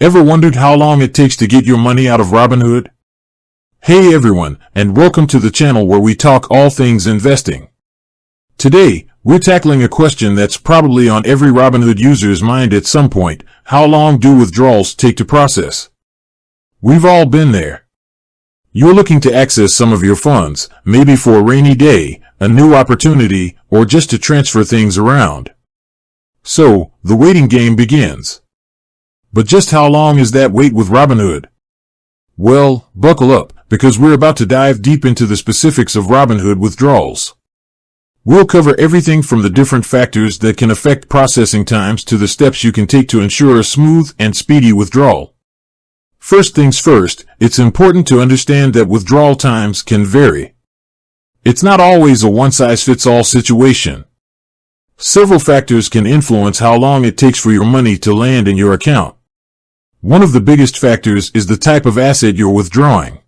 Ever wondered how long it takes to get your money out of Robinhood? Hey everyone, and welcome to the channel where we talk all things investing. Today, we're tackling a question that's probably on every Robinhood user's mind at some point: how long do withdrawals take to process? We've all been there. You're looking to access some of your funds, maybe for a rainy day, a new opportunity, or just to transfer things around. So, the waiting game begins. But just how long is that wait with Robinhood? Well, buckle up, because we're about to dive deep into the specifics of Robinhood withdrawals. We'll cover everything from the different factors that can affect processing times to the steps you can take to ensure a smooth and speedy withdrawal. First things first, it's important to understand that withdrawal times can vary. It's not always a one-size-fits-all situation. Several factors can influence how long it takes for your money to land in your account. One of the biggest factors is the type of asset you're withdrawing.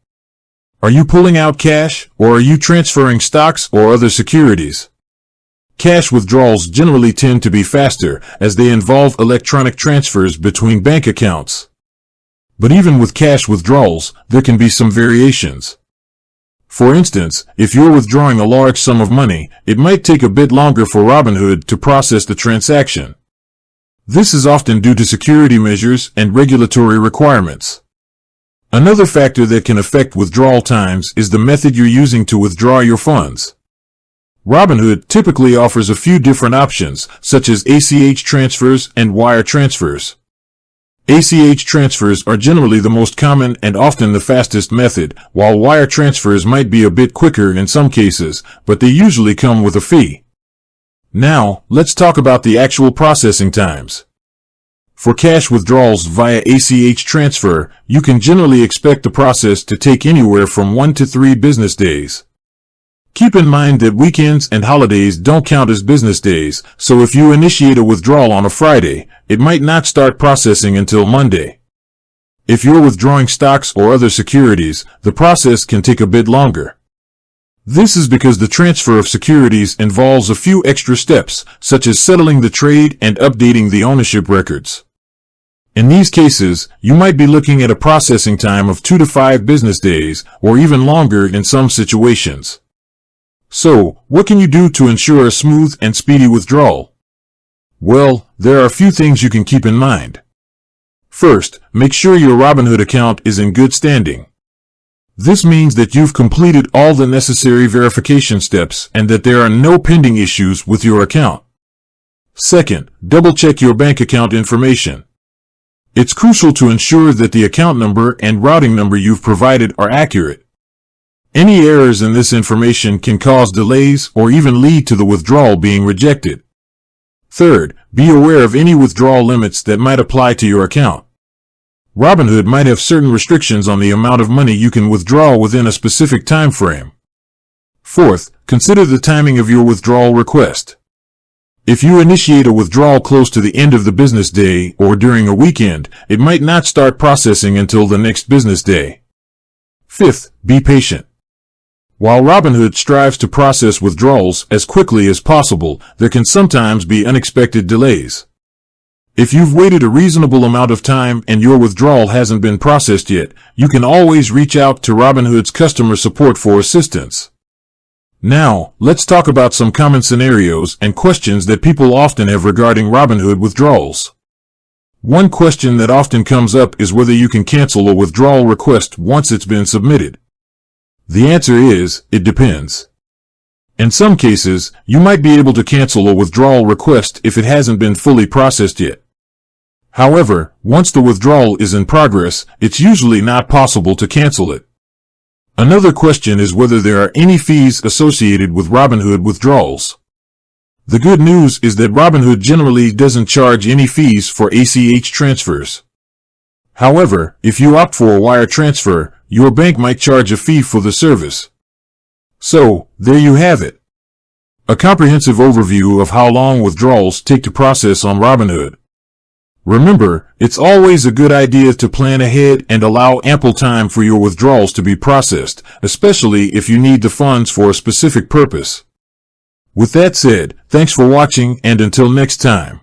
Are you pulling out cash, or are you transferring stocks or other securities? Cash withdrawals generally tend to be faster, as they involve electronic transfers between bank accounts. But even with cash withdrawals, there can be some variations. For instance, if you're withdrawing a large sum of money, it might take a bit longer for Robinhood to process the transaction. This is often due to security measures and regulatory requirements. Another factor that can affect withdrawal times is the method you're using to withdraw your funds. Robinhood typically offers a few different options, such as ACH transfers and wire transfers. ACH transfers are generally the most common and often the fastest method, while wire transfers might be a bit quicker in some cases, but they usually come with a fee. Now, let's talk about the actual processing times. For cash withdrawals via ACH transfer, you can generally expect the process to take anywhere from 1 to 3 business days. Keep in mind that weekends and holidays don't count as business days, so if you initiate a withdrawal on a Friday, it might not start processing until Monday. If you're withdrawing stocks or other securities, the process can take a bit longer. This is because the transfer of securities involves a few extra steps, such as settling the trade and updating the ownership records. In these cases, you might be looking at a processing time of 2 to 5 business days, or even longer in some situations. So, what can you do to ensure a smooth and speedy withdrawal? Well, there are a few things you can keep in mind. First, make sure your Robinhood account is in good standing. This means that you've completed all the necessary verification steps and that there are no pending issues with your account. Second, double-check your bank account information. It's crucial to ensure that the account number and routing number you've provided are accurate. Any errors in this information can cause delays or even lead to the withdrawal being rejected. Third, be aware of any withdrawal limits that might apply to your account. Robinhood might have certain restrictions on the amount of money you can withdraw within a specific time frame. Fourth, consider the timing of your withdrawal request. If you initiate a withdrawal close to the end of the business day or during a weekend, it might not start processing until the next business day. Fifth, be patient. While Robinhood strives to process withdrawals as quickly as possible, there can sometimes be unexpected delays. If you've waited a reasonable amount of time and your withdrawal hasn't been processed yet, you can always reach out to Robinhood's customer support for assistance. Now, let's talk about some common scenarios and questions that people often have regarding Robinhood withdrawals. One question that often comes up is whether you can cancel a withdrawal request once it's been submitted. The answer is, it depends. In some cases, you might be able to cancel a withdrawal request if it hasn't been fully processed yet. However, once the withdrawal is in progress, it's usually not possible to cancel it. Another question is whether there are any fees associated with Robinhood withdrawals. The good news is that Robinhood generally doesn't charge any fees for ACH transfers. However, if you opt for a wire transfer, your bank might charge a fee for the service. So, there you have it. A comprehensive overview of how long withdrawals take to process on Robinhood. Remember, it's always a good idea to plan ahead and allow ample time for your withdrawals to be processed, especially if you need the funds for a specific purpose. With that said, thanks for watching, and until next time.